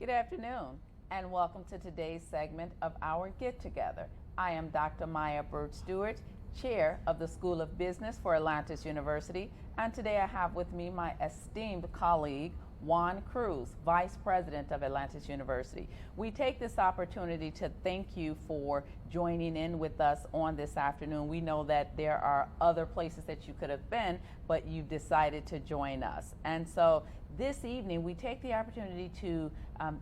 Good afternoon, and welcome to today's segment of our Get Together. I am Dr. Maya Bird Stewart, Chair of the School of Business for Atlantis University, and today I have with me my esteemed colleague, Juan Cruz, Vice President of Atlantis University. We take this opportunity to thank you for joining in with us on this afternoon. We know that there are other places that you could have been, but you've decided to join us. And so this evening, we take the opportunity to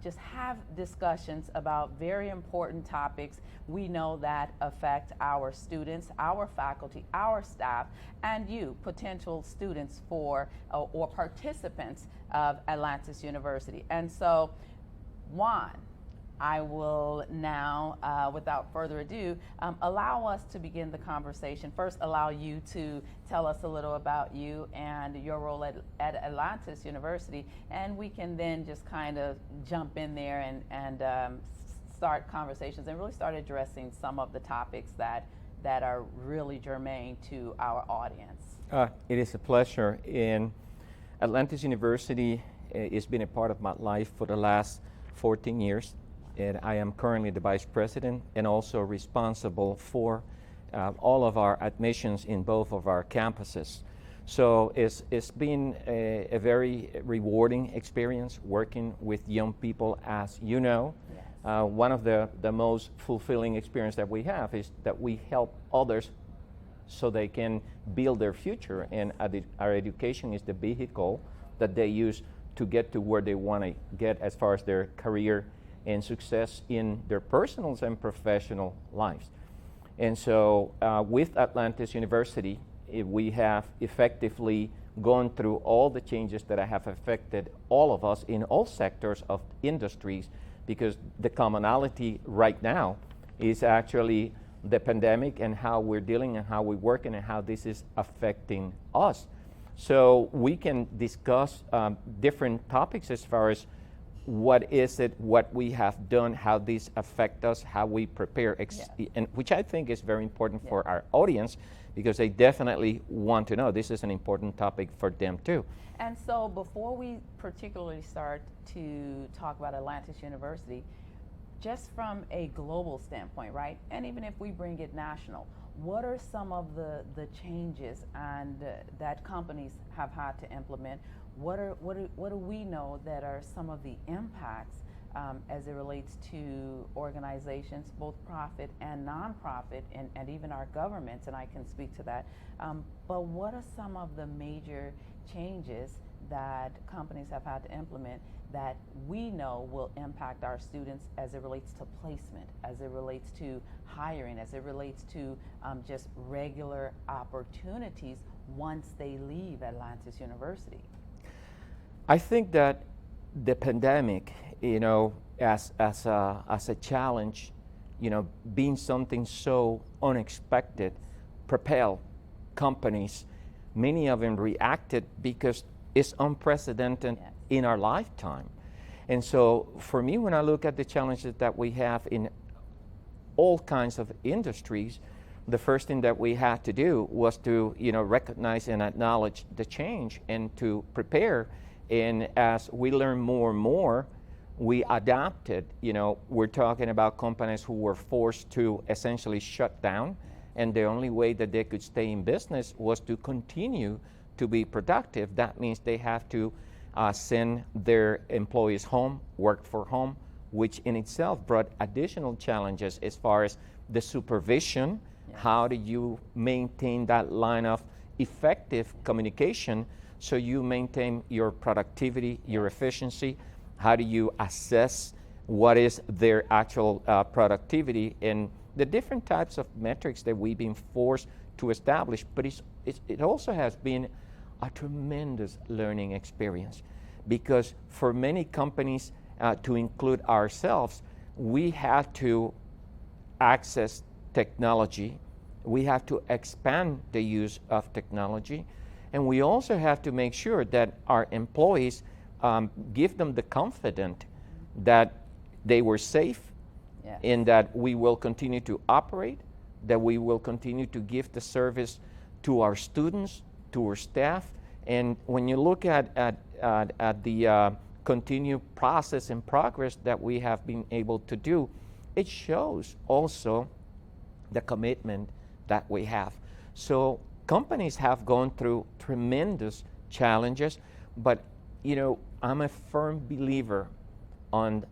just have discussions about very important topics we know that affect our students, our faculty, our staff, and you, potential students for or participants of Atlantis University. And so, Juan, I will now, without further ado, allow us to begin the conversation. First, allow you to tell us a little about you and your role at Atlantis University, and we can then just kind of jump in there and start conversations and really start addressing some of the topics that are really germane to our audience. It is a pleasure. In Atlantis University, it's been a part of my life for the last 14 years. And I am currently the vice president and also responsible for all of our admissions in both of our campuses. So it's been a very rewarding experience working with young people, as you know. Yes. One of the most fulfilling experience that we have is that we help others so they can build their future, and our education is the vehicle that they use to get to where they want to get as far as their career and success in their personal and professional lives. And so with Atlantis University, we have effectively gone through all the changes that have affected all of us in all sectors of industries, because the commonality right now is actually the pandemic and how we're dealing and how we're working and how this is affecting us. So we can discuss different topics as far as what is it, what we have done, how these affect us, how we prepare, and which I think is very important for our audience, because they definitely want to know. This is an important topic for them too. And so before we particularly start to talk about Atlantis University, just from a global standpoint, right? And even if we bring it national, what are some of the changes and that companies have had to implement? What do we know that are some of the impacts as it relates to organizations, both profit and nonprofit, and even our governments, and I can speak to that. But what are some of the major changes that companies have had to implement that we know will impact our students as it relates to placement, as it relates to hiring, as it relates to just regular opportunities once they leave Atlantis University? I think that the pandemic, as a challenge, being something so unexpected, propelled companies. Many of them reacted because it's unprecedented in our lifetime. And so for me, when I look at the challenges that we have in all kinds of industries, the first thing that we had to do was to recognize and acknowledge the change and to prepare. And as we learn more and more, we adapted. We're talking about companies who were forced to essentially shut down, and the only way that they could stay in business was to continue to be productive. That means they have to send their employees home, work for home, which in itself brought additional challenges as far as the supervision. How do you maintain that line of effective communication so you maintain your productivity, your efficiency? How do you assess what is their actual productivity, and the different types of metrics that we've been forced to establish? But it also has been a tremendous learning experience, because for many companies, to include ourselves, we have to access technology, we have to expand the use of technology, and we also have to make sure that our employees give them the confidence that they were safe, and that we will continue to operate, that we will continue to give the service to our students, to our staff. And when you look at the continued process and progress that we have been able to do, it shows also the commitment that we have. So companies have gone through tremendous challenges, but I'm a firm believer on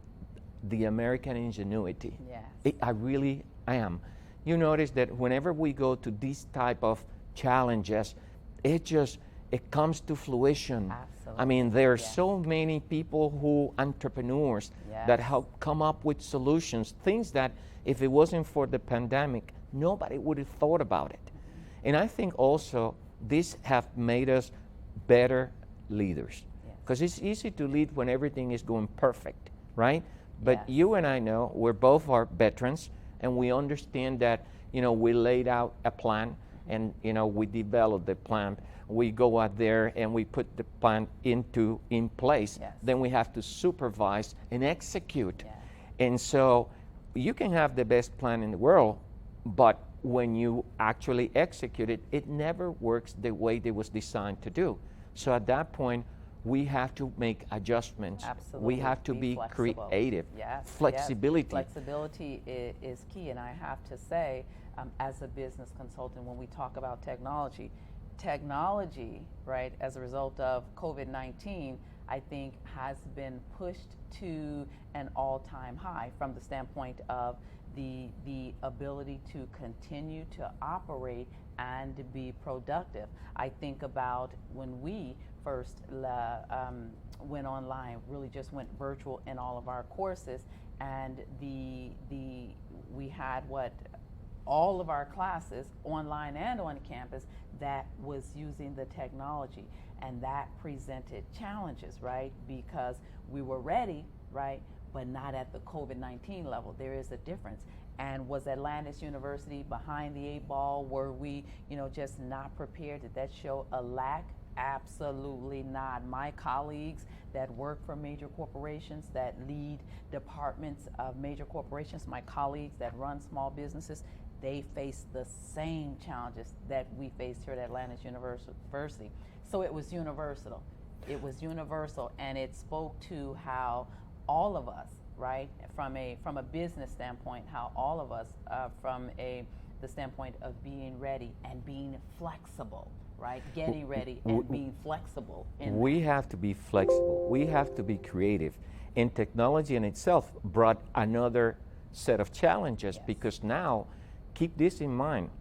the American ingenuity. Yes. I really am. You notice that whenever we go to these type of challenges, it comes to fruition. Absolutely. I mean, there are Yes. so many people entrepreneurs Yes. that help come up with solutions, things that if it wasn't for the pandemic, nobody would have thought about it. And I think also this have made us better leaders. Because it's easy to lead when everything is going perfect, right? But Yes. you and I know we're both are veterans, and we understand that we laid out a plan, and we developed the plan. We go out there and we put the plan in place. Yes. Then we have to supervise and execute. Yes. And so you can have the best plan in the world, but when you actually execute it, it never works the way it was designed to do. So at that point, we have to make adjustments. Absolutely. We have to be flexible. creative. Yes. Flexibility. Yes. Flexibility is key, and I have to say, as a business consultant, when we talk about technology, right, as a result of COVID-19, I think has been pushed to an all-time high from the standpoint of the ability to continue to operate and to be productive. I think about when we first went online, really just went virtual in all of our courses, and we had all of our classes online and on campus that was using the technology, and that presented challenges, right? Because we were ready, right, but not at the COVID-19 level. There is a difference. And was Atlantis University behind the 8 ball? Were we, just not prepared? Did that show a lack? Absolutely not. My colleagues that work for major corporations, that lead departments of major corporations, my colleagues that run small businesses, they face the same challenges that we faced here at Atlantis University. So it was universal. It was universal, and it spoke to how all of us, right, from a business standpoint, how all of us, from the standpoint of being ready and being flexible, right, getting ready and being flexible. We have to be flexible. We have to be creative. And technology in itself brought another set of challenges. Yes. Because now, keep this in mind,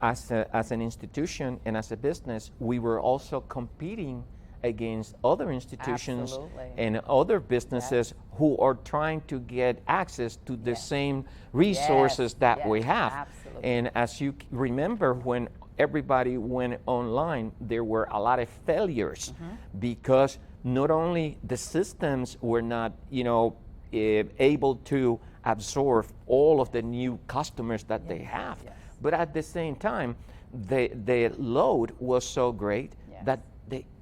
as an institution and as a business, we were also competing against other institutions. Absolutely. And other businesses. Yes. Who are trying to get access to the. Yes. Same resources. Yes. That. Yes. We have. Absolutely. And as you remember, when everybody went online, there were a lot of failures. Mm-hmm. Because not only the systems were not able to absorb all of the new customers that. Yes. They have. Yes. But at the same time, the load was so great. Yes. That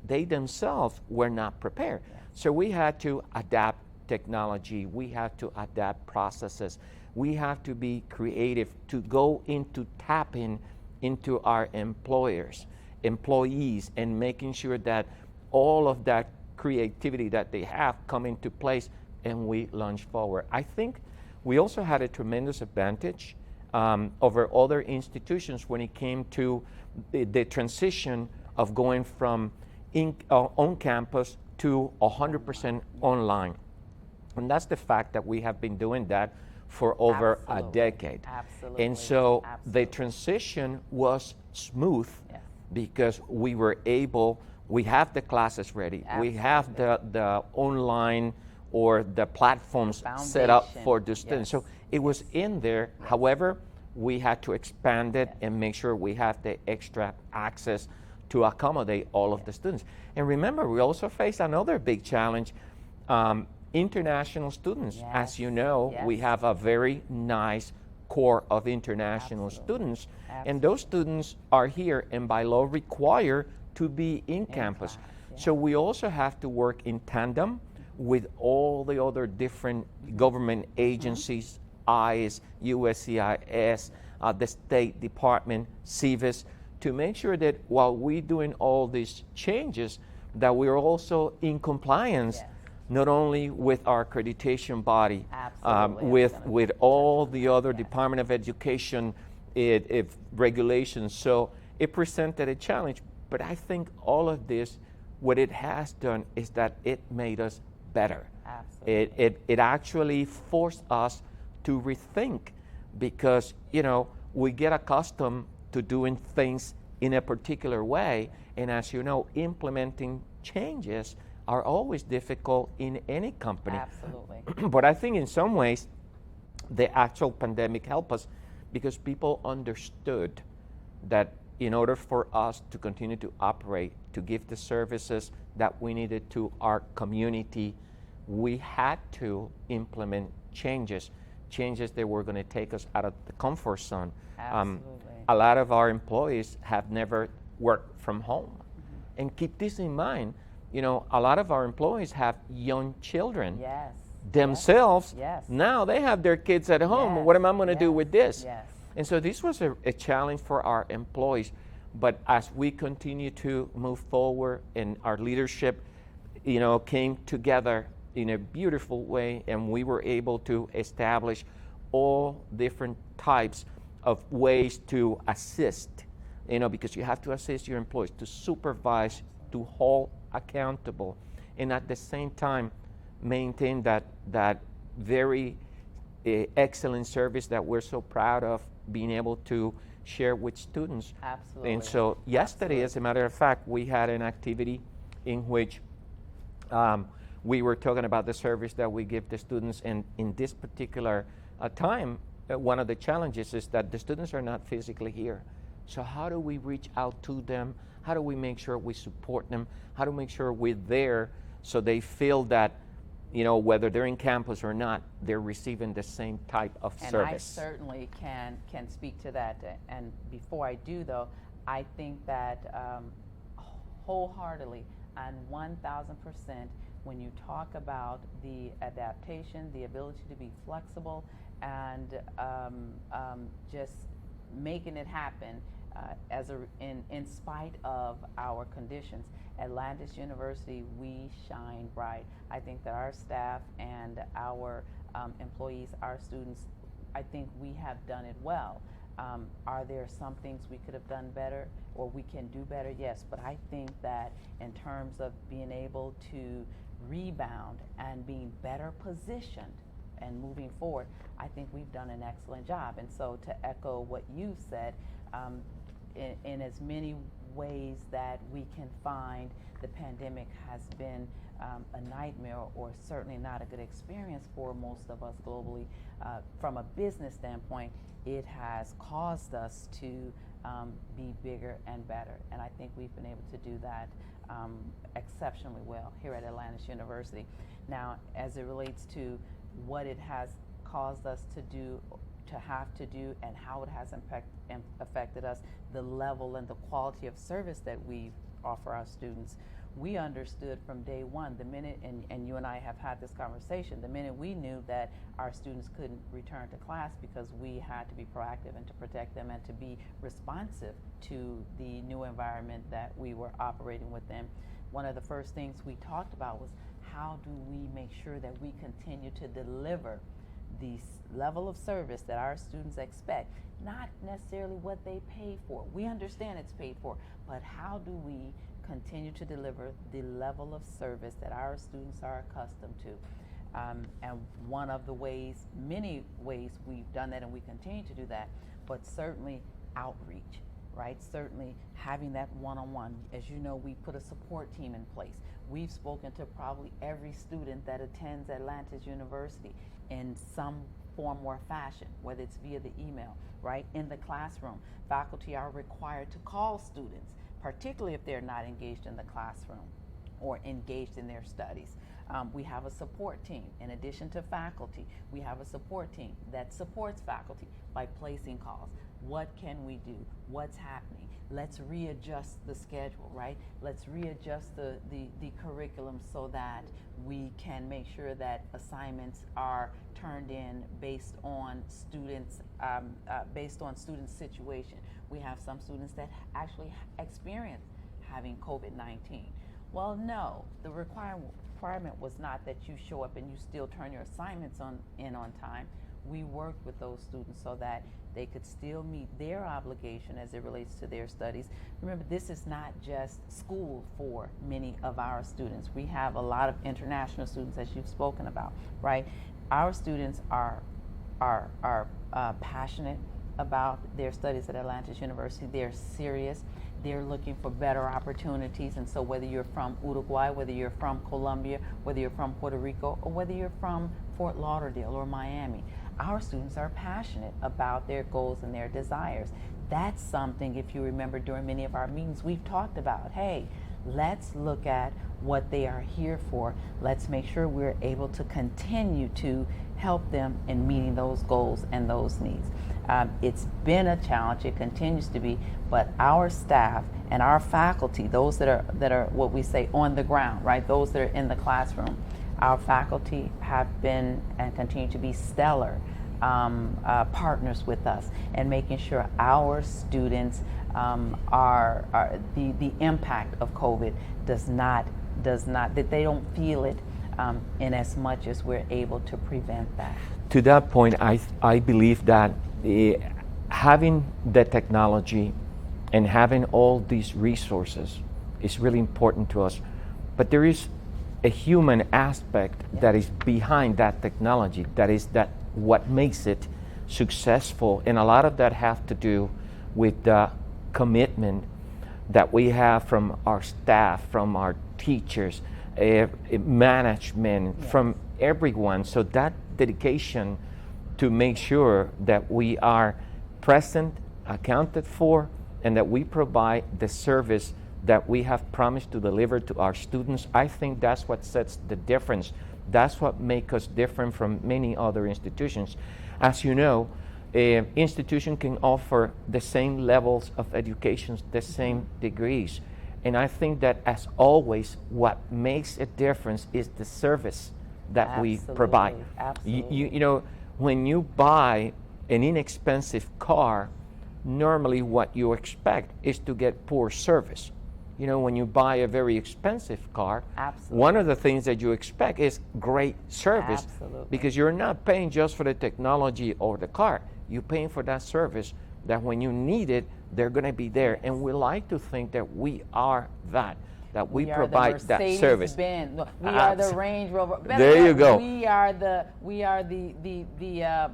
they themselves were not prepared. Yes. So we had to adapt technology, we had to adapt processes, we have to be creative to go into tapping into our employees, and making sure that all of that creativity that they have come into place, and we launch forward. I think we also had a tremendous advantage over other institutions when it came to the transition of going from on campus to 100% online. And that's the fact that we have been doing that for over. Absolutely. A decade. Absolutely. And so. Absolutely. The transition was smooth. Yes. Because we have the classes ready. Absolutely. We have the online or the platforms set up for the students. Yes. So it was in there. Yes. However, we had to expand it. Yes. And make sure we have the extra access to accommodate all. Yes. Of the students. And remember, we also face another big challenge, international students. Yes. As you know. Yes. We have a very nice core of international. Absolutely. Students. Absolutely. And those students are here and by law required to be in campus. Class, yeah. So we also have to work in tandem with all the other different government agencies, ICE, USCIS, the State Department, CVIS, to make sure that while we're doing all these changes, that we're also in compliance. Yes. not only with our accreditation body, Absolutely. with all the other Yes. Department of Education if regulations. So it presented a challenge, but I think all of this, what it has done is that it made us better. Absolutely. It actually forced us to rethink because, we get accustomed to doing things in a particular way. And as you know, implementing changes are always difficult in any company. Absolutely. But I think in some ways, the actual pandemic helped us because people understood that in order for us to continue to operate, to give the services that we needed to our community, we had to implement changes that were going to take us out of the comfort zone. Absolutely. A lot of our employees have never worked from home. And keep this in mind, a lot of our employees have young children Yes. themselves. Yes. Now they have their kids at home. Yes. What am I going to do Yes. with this? Yes. And so this was a challenge for our employees. But as we continue to move forward and our leadership, came together in a beautiful way, and we were able to establish all different types of ways to assist, because you have to assist your employees, to supervise, to hold accountable, and at the same time maintain that very excellent service that we're so proud of being able to share with students. Absolutely. And so yesterday, as a matter of fact, we had an activity in which we were talking about the service that we give the students, and in this particular time, one of the challenges is that the students are not physically here. So how do we reach out to them? How do we make sure we support them? How do we make sure we're there so they feel that, whether they're in campus or not, they're receiving the same type of And service? I certainly can speak to that. And before I do, though, I think that wholeheartedly and 1,000%, when you talk about the adaptation, the ability to be flexible, and just making it happen in spite of our conditions. Atlantis University, we shine bright. I think that our staff and our employees, our students, I think we have done it well. Are there some things we could have done better or we can do better? Yes, but I think that in terms of being able to rebound and being better positioned and moving forward, I think we've done an excellent job. And so to echo what you said, in as many ways that we can find, the pandemic has been a nightmare, or certainly not a good experience for most of us globally. From a business standpoint, it has caused us to be bigger and better. And I think we've been able to do that exceptionally well here at Atlantis University. Now, as it relates to what it has caused us to do, to have to do, and how it has affected us, the level and the quality of service that we offer our students, we understood from day one, the minute, and you and I have had this conversation, the minute we knew that our students couldn't return to class because we had to be proactive and to protect them and to be responsive to the new environment that we were operating within. One of the first things we talked about was, how do we make sure that we continue to deliver the level of service that our students expect, not necessarily what they pay for. We understand it's paid for, but how do we continue to deliver the level of service that our students are accustomed to? And one of the ways, many ways we've done that, and we continue to do that, but certainly outreach, right? Certainly having that one-on-one. As you know, we put a support team in place. We've spoken to probably every student that attends Atlantis University in some form or fashion, whether it's via the email, right? In the classroom, faculty are required to call students, particularly if they're not engaged in the classroom or engaged in their studies. We have a support team. In addition to faculty, we have a support team that supports faculty by placing calls. What can we do? What's happening? Let's readjust the schedule, right? Let's readjust the curriculum so that we can make sure that assignments are turned in based on students' situation. We have some students that actually experience having COVID-19. Well, no, the requirement requirement was not that you show up and you still turn your assignments in on time. We worked with those students so that they could still meet their obligation as it relates to their studies. Remember, this is not just school for many of our students. We have a lot of international students, as you've spoken about, right? Our students are passionate about their studies at Atlantis University. They're serious. They're looking for better opportunities. And so whether you're from Uruguay, whether you're from Colombia, whether you're from Puerto Rico, or whether you're from Fort Lauderdale or Miami, our students are passionate about their goals and their desires. That's something, if you remember during many of our meetings, we've talked about. Hey, let's look at what they are here for. Let's make sure we're able to continue to help them in meeting those goals and those needs. It's been a challenge, it continues to be, but our staff and our faculty, those that are what we say on the ground, right? Those that are in the classroom, our faculty have been and continue to be stellar partners with us, and making sure our students are the impact of COVID does not that they don't feel it in as much as we're able to prevent that. To that point, I believe that having the technology and having all these resources is really important to us, but there is a human aspect that is behind that technology, that is that what makes it successful, and a lot of that have to do with the commitment that we have from our staff, from our teachers, management, from everyone. So that dedication to make sure that we are present, accounted for, and that we provide the service that we have promised to deliver to our students, I think that's what sets the difference. That's what makes us different from many other institutions. As you know, an institution can offer the same levels of education, the same degrees. And I think that, as always, what makes a difference is the service that we provide. Absolutely. You know, when you buy an inexpensive car, normally what you expect is to get poor service. You know, when you buy a very expensive car, one of the things that you expect is great service, because you're not paying just for the technology or the car. You're paying for that service that when you need it, they're going to be there. And we like to think that we are that we provide that service. We are the Range Rover. There you go. We are the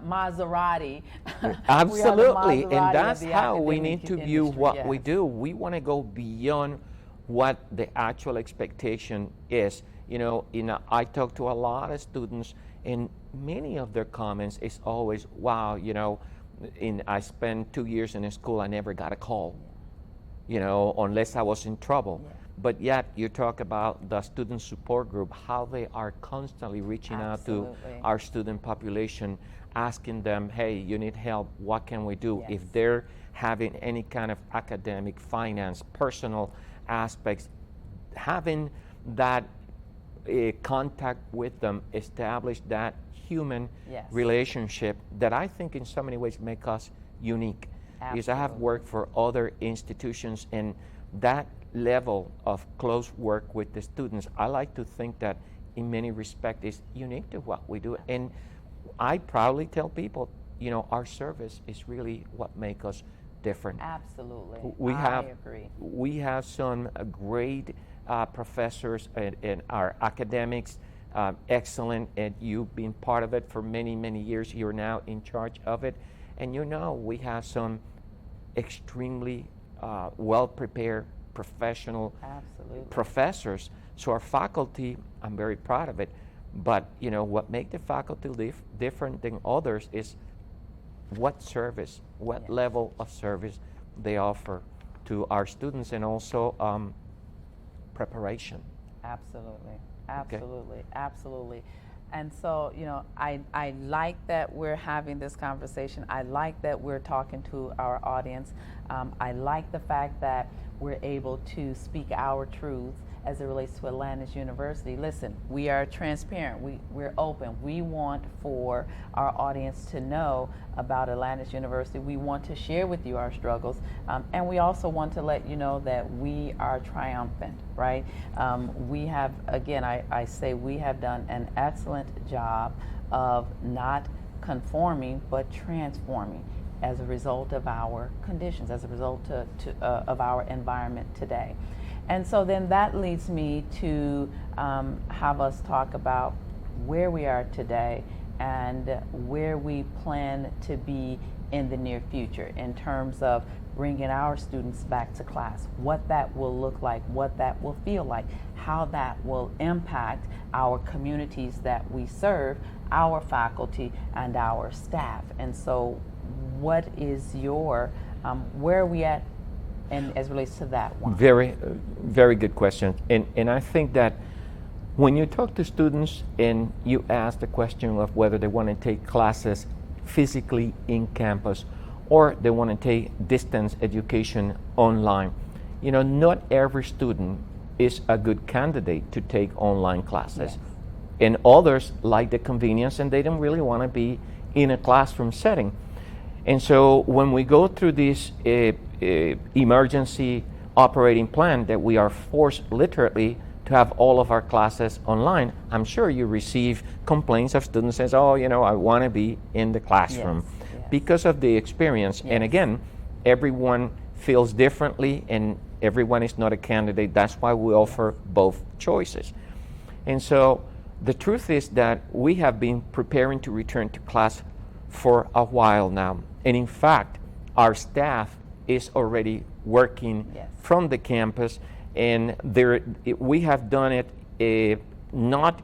Maserati. Absolutely, and that's how we need to view what we do. We want to go beyond what the actual expectation is. You know, I talk to a lot of students, and many of their comments is always, wow, you know, I spent 2 years in a school, I never got a call, you know, unless I was in trouble. But yet you talk about the student support group, how they are constantly reaching out to our student population, asking them, hey, you need help, what can we do? If they're having any kind of academic, finance, personal aspects, having that contact with them, establish that human relationship that I think in so many ways make us unique. Because I have worked for other institutions, and that level of close work with the students, I like to think that in many respects is unique to what we do. And I proudly tell people, you know, our service is really what makes us different. Absolutely. I agree. We have some great professors, and our academics, excellent, and you've been part of it for many, many years. You're now in charge of it. And you know, we have some extremely well-prepared professional professors. So our faculty, I'm very proud of it. But you know, what makes the faculty different than others is what service, what level of service they offer to our students, and also preparation. Absolutely. And so, you know, I like that we're having this conversation. I like that we're talking to our audience. I like the fact that we're able to speak our truths as it relates to Atlantis University. Listen, we are transparent. We're open. We want for our audience to know about Atlantis University. We want to share with you our struggles, and we also want to let you know that we are triumphant, right? We have, again, I say we have done an excellent job of not conforming but transforming as a result of our conditions, as a result of our environment today. And so then that leads me to have us talk about where we are today and where we plan to be in the near future in terms of bringing our students back to class, what that will look like, what that will feel like, how that will impact our communities that we serve, our faculty, and our staff. And so what is your, where are we at and as it relates to that one? Very good question. And I think that when you talk to students and you ask the question of whether they want to take classes physically in campus or they want to take distance education online, you know, not every student is a good candidate to take online classes. Yes. And others like the convenience and they don't really want to be in a classroom setting. And so when we go through this emergency operating plan that we are forced literally to have all of our classes online, I'm sure you receive complaints of students says, oh, you know, I want to be in the classroom because of the experience. Yes. And again, everyone feels differently and everyone is not a candidate. That's why we offer both choices. And so the truth is that we have been preparing to return to class for a while now. And in fact, our staff is already working from the campus, and we have done it not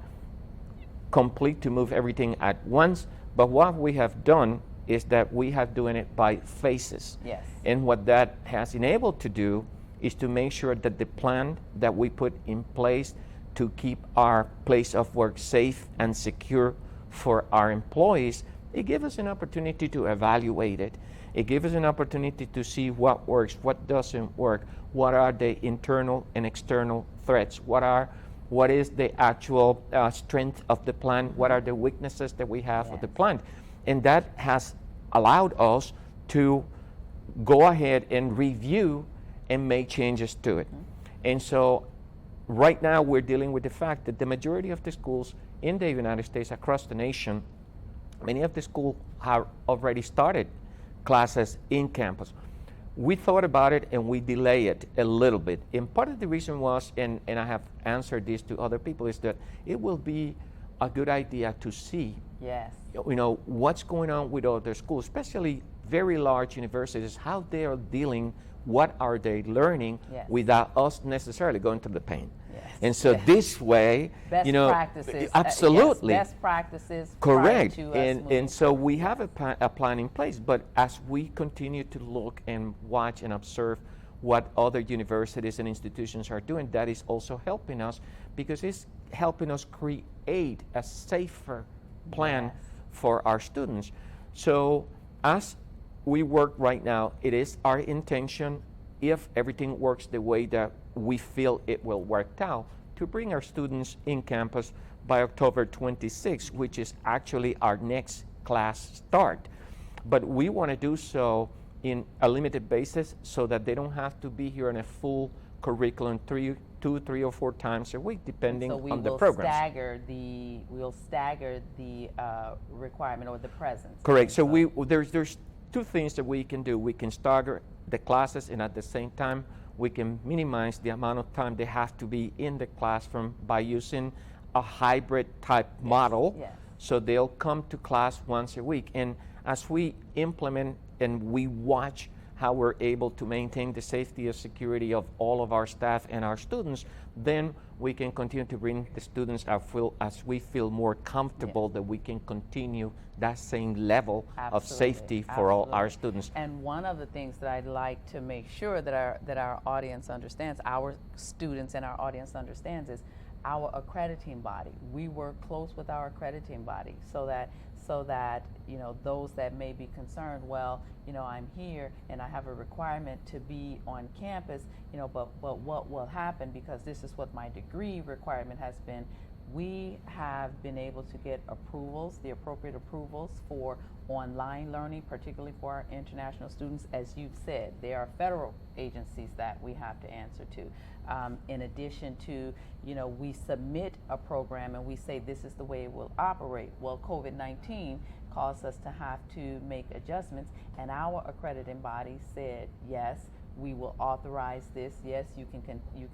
complete to move everything at once, but what we have done is that we have doing it by phases. Yes. And what that has enabled to do is to make sure that the plan that we put in place to keep our place of work safe and secure for our employees, it gives us an opportunity to evaluate it. It gives us an opportunity to see what works, what doesn't work, what are the internal and external threats, what is the actual strength of the plan, what are the weaknesses that we have of the plan. And that has allowed us to go ahead and review and make changes to it. And so right now we're dealing with the fact that the majority of the schools in the United States across the nation, many of the schools have already started classes in campus. We thought about it and we delay it a little bit. And part of the reason was, and I have answered this to other people, is that it will be a good idea to see you know, what's going on with other schools, especially very large universities, how they are dealing, what are they learning without us necessarily going through the pain. And so this way, best you know, practices, absolutely. Best practices. Correct. To And so we have a plan in place, but as we continue to look and watch and observe what other universities and institutions are doing, that is also helping us because it's helping us create a safer plan for our students. So as we work right now, it is our intention, if everything works the way that we feel it will work out, to bring our students in campus by October 26th, which is actually our next class start. But we want to do so in a limited basis so that they don't have to be here in a full curriculum 2, 3, or 4 times a week, depending on the programs. We'll stagger the requirement or the presence. Correct. So there's 2 things that we can do. We can stagger the classes, and at the same time, we can minimize the amount of time they have to be in the classroom by using a hybrid type model. So they'll come to class once a week. And as we implement and we watch how we're able to maintain the safety and security of all of our staff and our students, then we can continue to bring the students as we feel more comfortable that we can continue that same level of safety for all our students. And one of the things that I'd like to make sure that our audience understands, our students and our audience understands, is our accrediting body. We work close with our accrediting body so that those that may be concerned, well, I'm here and I have a requirement to be on campus, but what will happen, because this is what my degree requirement has been. We have been able to get approvals, the appropriate approvals for online learning, particularly for our international students. As you've said, there are federal agencies that we have to answer to. In addition to, we submit a program and we say this is the way it will operate. Well, COVID-19 caused us to have to make adjustments, and our accrediting body said, yes, we will authorize this. Yes, you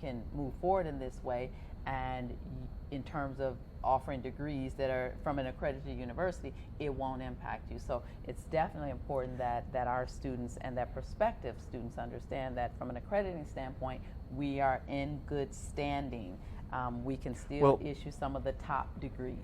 can move forward in this way, and in terms of offering degrees that are from an accredited university, it won't impact you. So it's definitely important that our students and that prospective students understand that from an accrediting standpoint, we are in good standing. We can still issue some of the top degrees.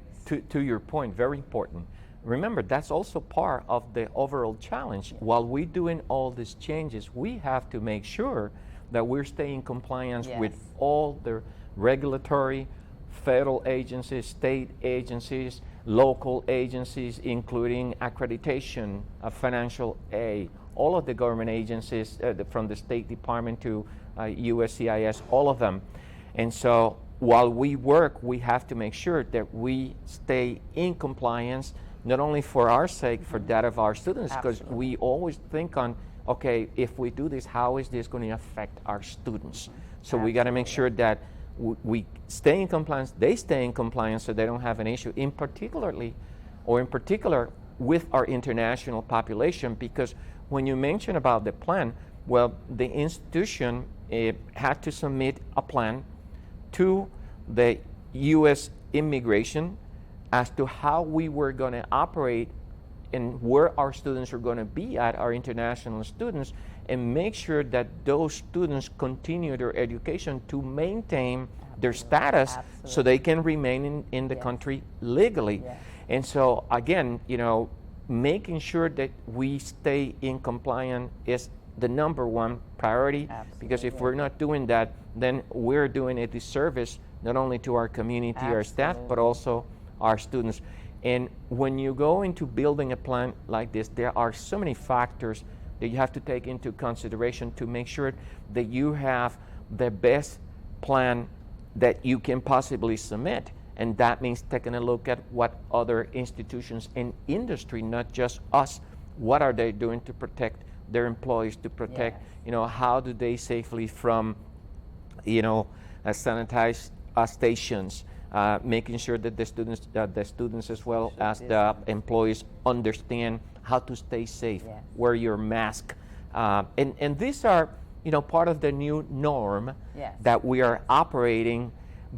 To your point, very important. Remember, that's also part of the overall challenge. While we're doing all these changes, we have to make sure that we're staying in compliance with all the regulatory, federal agencies, state agencies, local agencies, including accreditation, financial aid, all of the government agencies, from the State Department to USCIS, all of them. And so while we work, we have to make sure that we stay in compliance, not only for our sake, for that of our students, because we always think on, okay, if we do this, how is this going to affect our students? So we got to make sure that we stay in compliance, they stay in compliance, so they don't have an issue, in particular with our international population, because when you mention about the plan, well, the institution had to submit a plan to the U.S. immigration as to how we were going to operate and where our students are going to be at, our international students, and make sure that those students continue their education to maintain their status so they can remain in the country legally. And so again, making sure that we stay in compliance is the number one priority, because if we're not doing that, then we're doing a disservice not only to our community, our staff, but also our students. And when you go into building a plan like this, there are so many factors that you have to take into consideration to make sure that you have the best plan that you can possibly submit. And that means taking a look at what other institutions in industry, not just us, what are they doing to protect their employees, to protect, how do they safely from, sanitized stations, making sure that the students as well as the employees understand how to stay safe, wear your mask. And these are, part of the new norm that we are operating,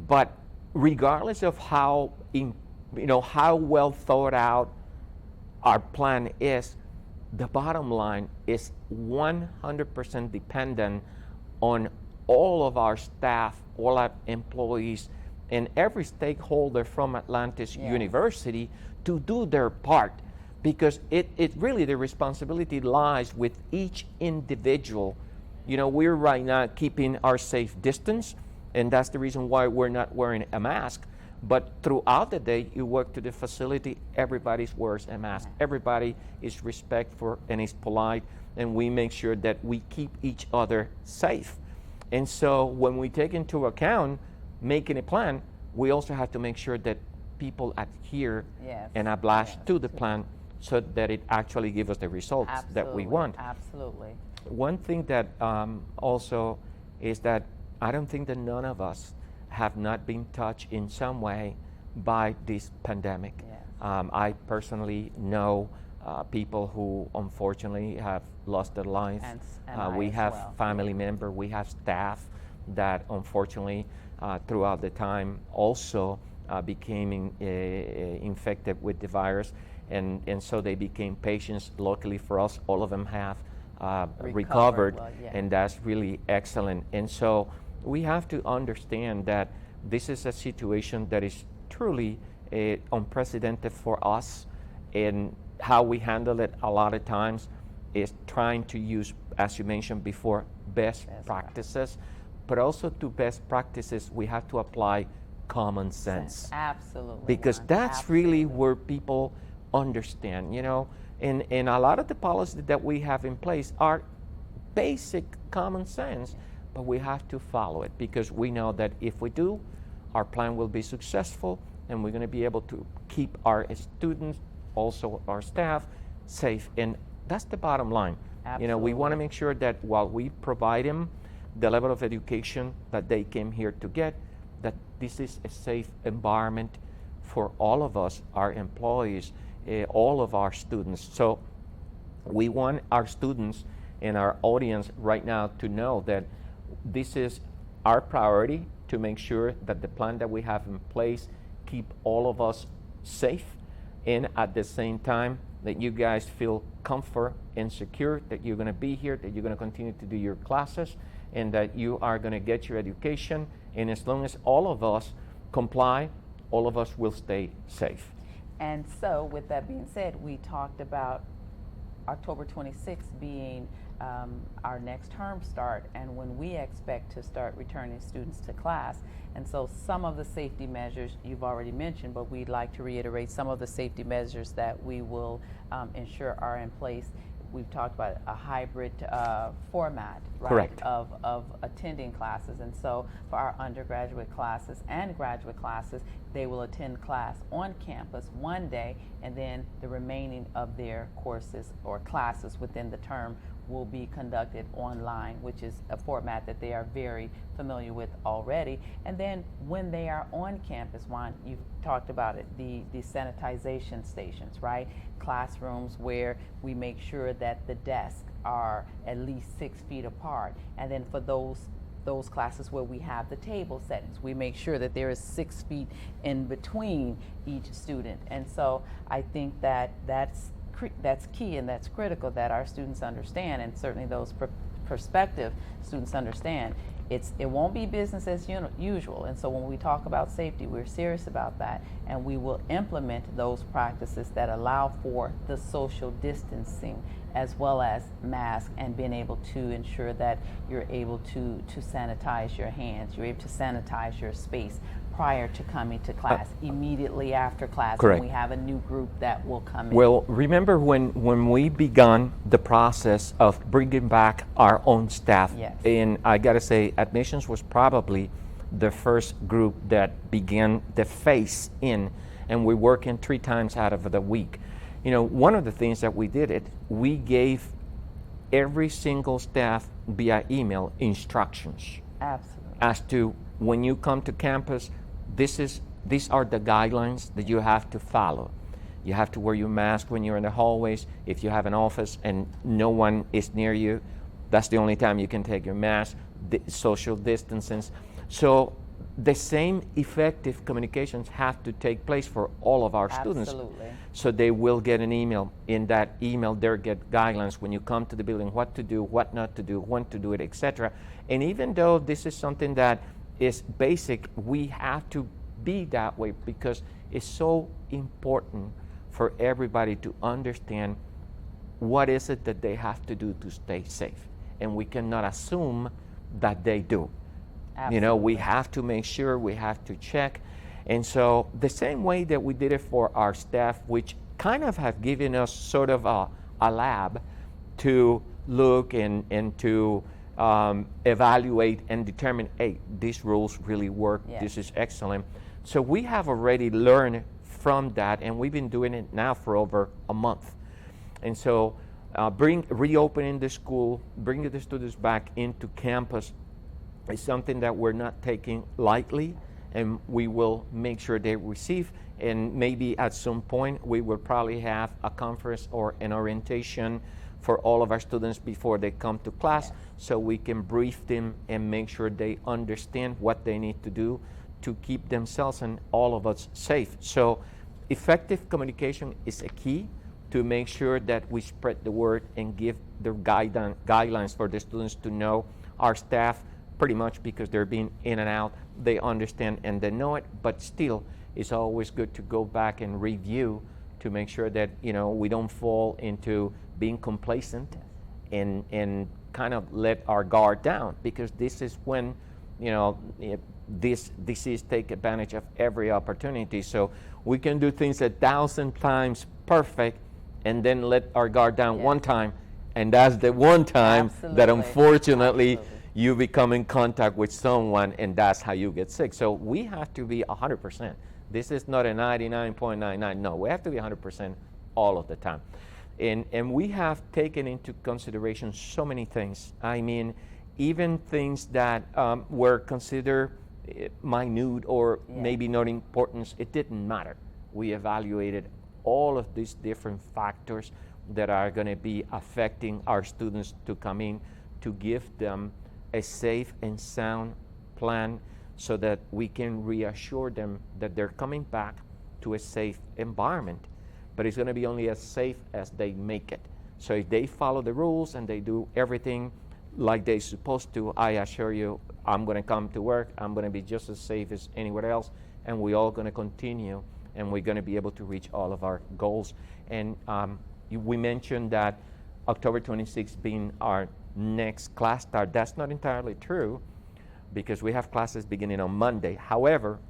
but regardless of how well thought out our plan is, the bottom line is 100% dependent on all of our staff, all our employees, and every stakeholder from Atlantis University to do their part, because it really, the responsibility lies with each individual. We're right now keeping our safe distance, and that's the reason why we're not wearing a mask. But throughout the day, you work to the facility, everybody wears a mask. Everybody is respectful and is polite, and we make sure that we keep each other safe. And so when we take into account making a plan, we also have to make sure that people adhere and oblige to the plan so that it actually gives us the results that we want. Absolutely. One thing that also is that I don't think that none of us have not been touched in some way by this pandemic. I personally know people who unfortunately have lost their life. And we have family members, we have staff that unfortunately throughout the time also became infected with the virus, and so they became patients. Luckily for us, all of them have recovered, and that's really excellent. And so we have to understand that this is a situation that is truly unprecedented for us, and how we handle it a lot of times is trying to use, as you mentioned before, best practices. But also to best practices, we have to apply common sense. Absolutely. Because Juan. that's really Absolutely. where people understand, and a lot of the policies that we have in place are basic common sense, but we have to follow it because we know that if we do, our plan will be successful and we're going to be able to keep our students, also our staff, safe. And that's the bottom line. We want to Absolutely. make sure that while we provide them the level of education that they came here to get, that this is a safe environment for all of us, our employees, all of our students. So we want our students and our audience right now to know that this is our priority, to make sure that the plan that we have in place keep all of us safe, and at the same time that you guys feel comfort and secure that you're going to be here, that you're going to continue to do your classes, and that you are going to get your education. And as long as all of us comply, all of us will stay safe. And so, with that being said, we talked about October 26th being our next term start, and when we expect to start returning students to class. And so some of the safety measures you've already mentioned, but we'd like to reiterate some of the safety measures that we will ensure are in place. We've talked about a hybrid format, right? Correct. Of attending classes. And so for our undergraduate classes and graduate classes, they will attend class on campus one day, and then the remaining of their courses or classes within the term will be conducted online, which is a format that they are very familiar with already. And then when they are on campus, Juan, you've talked about it, the sanitization stations, right? Classrooms where we make sure that the desks are at least 6 feet apart. And then for those classes where we have the table settings, we make sure that there is 6 feet in between each student. And so I think that that's key and that's critical that our students understand, and certainly those prospective students understand. It won't be business as usual, and so when we talk about safety, we're serious about that, and we will implement those practices that allow for the social distancing as well as masks, and being able to ensure that you're able to sanitize your hands, you're able to sanitize your space prior to coming to class, immediately after class. Correct. When we have a new group that will come in. Well, remember when we began the process of bringing back our own staff, Yes. and I gotta say, admissions was probably the first group that began the phase in, and we're working 3 times out of the week. One of the things that we did, we gave every single staff via email instructions Absolutely. as to when you come to campus, these are the guidelines that you have to follow. You have to wear your mask when you're in the hallways. If you have an office and no one is near you, that's the only time you can take your mask. Social distancing. So the same effective communications have to take place for all of our students. Absolutely. So they will get an email. In that email, they'll get guidelines when you come to the building, what to do, what not to do, when to do it, etc. And even though this is something that is basic, we have to be that way because it's so important for everybody to understand what is it that they have to do to stay safe. And we cannot assume that they do. Absolutely. We have to make sure, we have to check. And so the same way that we did it for our staff, which kind of have given us sort of a lab to look and to evaluate and determine, hey, these rules really work, Yes. This is excellent. So we have already learned from that, and we've been doing it now for over a month. And so reopening the school, bringing the students back into campus is something that we're not taking lightly, and we will make sure they receive. And maybe at some point we will probably have a conference or an orientation for all of our students before they come to class, so we can brief them and make sure they understand what they need to do to keep themselves and all of us safe. So effective communication is a key to make sure that we spread the word and give the guidelines for the students to know. Our staff, pretty much because they're being in and out, they understand and they know it, but still it's always good to go back and review to make sure that we don't fall into being complacent and kind of let our guard down, because this is when this disease take advantage of every opportunity. So we can do things 1,000 times perfect and then let our guard down one time, and that's the one time that unfortunately you become in contact with someone, and that's how you get sick. So we have to be 100%. This is not a 99.99. No, we have to be 100% all of the time. And we have taken into consideration so many things. I mean, even things that were considered minute or maybe not important, it didn't matter. We evaluated all of these different factors that are going to be affecting our students to come in, to give them a safe and sound plan so that we can reassure them that they're coming back to a safe environment. But it's going to be only as safe as they make it. So if they follow the rules and they do everything like they're supposed to, I assure you, I'm going to come to work, I'm going to be just as safe as anywhere else, and we're all going to continue, and we're going to be able to reach all of our goals. And we mentioned that October 26th being our next class start. That's not entirely true, because we have classes beginning on Monday. However,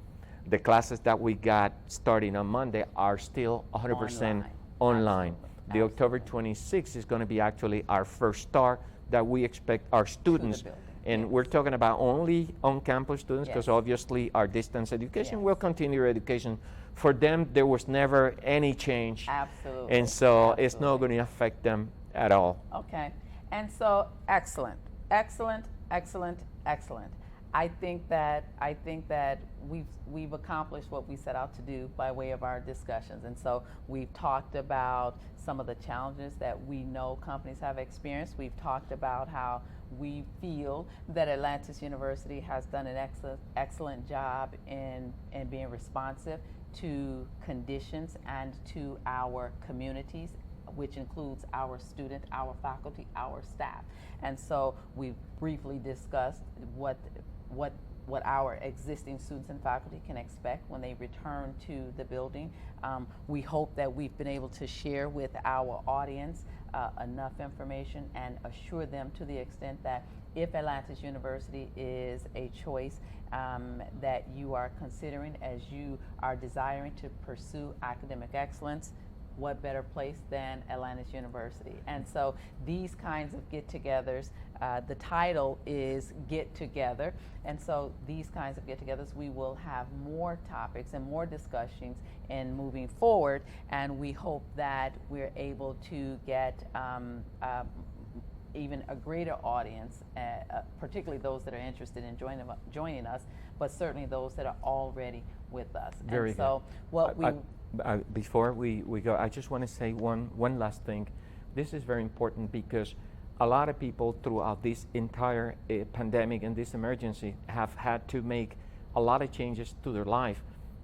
the classes that we got starting on Monday are still 100% online. The October 26th is going to be actually our first start that we expect our students, and we're talking about only on-campus students, because obviously our distance education will continue education. For them, there was never any change. Absolutely. And so it's not going to affect them at all. Okay. And so excellent, excellent, excellent, excellent. I think that we've accomplished what we set out to do by way of our discussions. And so we've talked about some of the challenges that we know companies have experienced. We've talked about how we feel that Atlantis University has done an excellent job in being responsive to conditions and to our communities, which includes our student, our faculty, our staff. And so we've briefly discussed what our existing students and faculty can expect when they return to the building. We hope that we've been able to share with our audience enough information and assure them to the extent that if Atlantis University is a choice that you are considering as you are desiring to pursue academic excellence, what better place than Atlantis University? And so these kinds of get-togethers, the title is Get Together, and so these kinds of get-togethers, we will have more topics and more discussions in moving forward, and we hope that we're able to get even a greater audience, particularly those that are interested in joining us, but certainly those that are already with us. Very and so good. what we before we go, I just want to say one last thing. This is very important because a lot of people throughout this entire pandemic and this emergency have had to make a lot of changes to their life.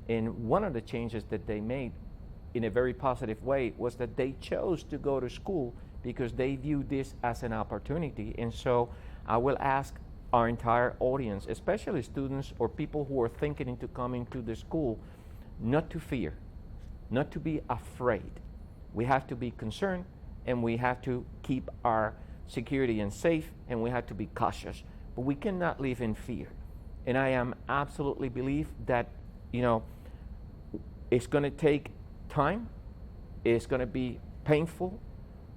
And one of the changes that they made in a very positive way was that they chose to go to school because they view this as an opportunity. And so I will ask our entire audience, especially students or people who are thinking into coming to the school, not to fear, not to be afraid. We have to be concerned, and we have to keep our security and safe, and we have to be cautious. But we cannot live in fear. And I am absolutely believe that, it's going to take time, it's going to be painful,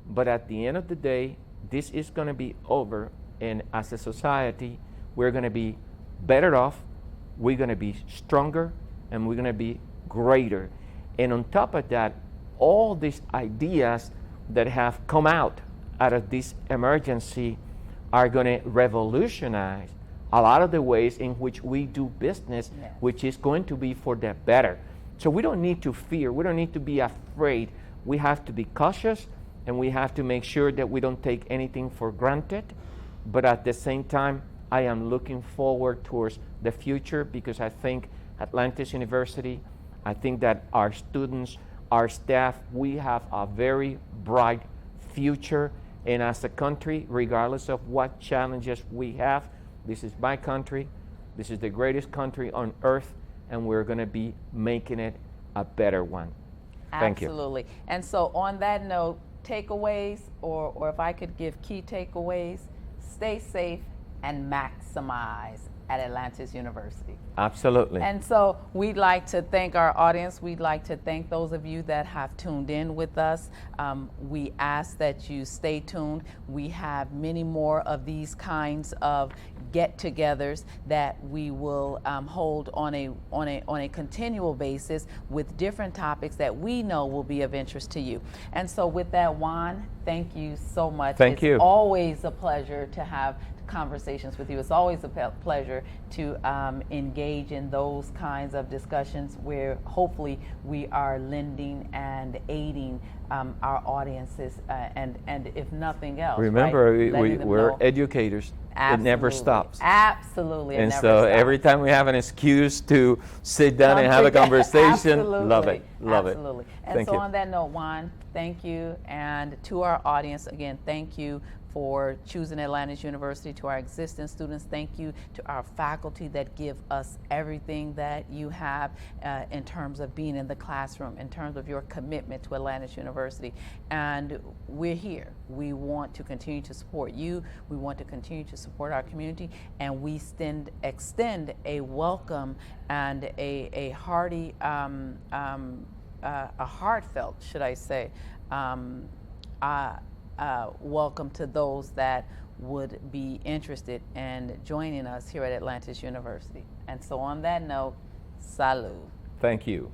but at the end of the day, this is going to be over, and as a society, we're going to be better off, we're going to be stronger, and we're going to be greater. And on top of that, all these ideas that have come out of this emergency are going to revolutionize a lot of the ways in which we do business, which is going to be for the better. So we don't need to fear, we don't need to be afraid. We have to be cautious, and we have to make sure that we don't take anything for granted. But at the same time, I am looking forward towards the future, because I think Atlantis University, I think that our students, our staff, we have a very bright future. And as a country, regardless of what challenges we have, this is my country, this is the greatest country on earth, and we're going to be making it a better one. Thank you. Absolutely. And so on that note, takeaways, or if I could give key takeaways: stay safe and maximize at Atlantis University. Absolutely. And so we'd like to thank our audience. We'd like to thank those of you that have tuned in with us. We ask that you stay tuned. We have many more of these kinds of get-togethers that we will hold on a continual basis with different topics that we know will be of interest to you. And so with that, Juan, thank you so much. Thank you. It's always a pleasure to have conversations with you. It's always a pleasure to engage in those kinds of discussions where hopefully we are lending and aiding our audiences and if nothing else. Remember, right? we're educators. Absolutely. It never stops. Absolutely. And so every time we have an excuse to sit down and have a conversation, love it. Love Absolutely. it. And Thank so you. on that note, Juan, thank you. And to our audience, again, thank you for choosing Atlantis University. To our existing students, thank you. To our faculty that give us everything that you have in terms of being in the classroom, in terms of your commitment to Atlantis University. And we're here. We want to continue to support you. We want to continue to support our community. And we extend a welcome and a hearty, a heartfelt, should I say, welcome to those that would be interested in joining us here at Atlantis University. And so on that note, salud. Thank you.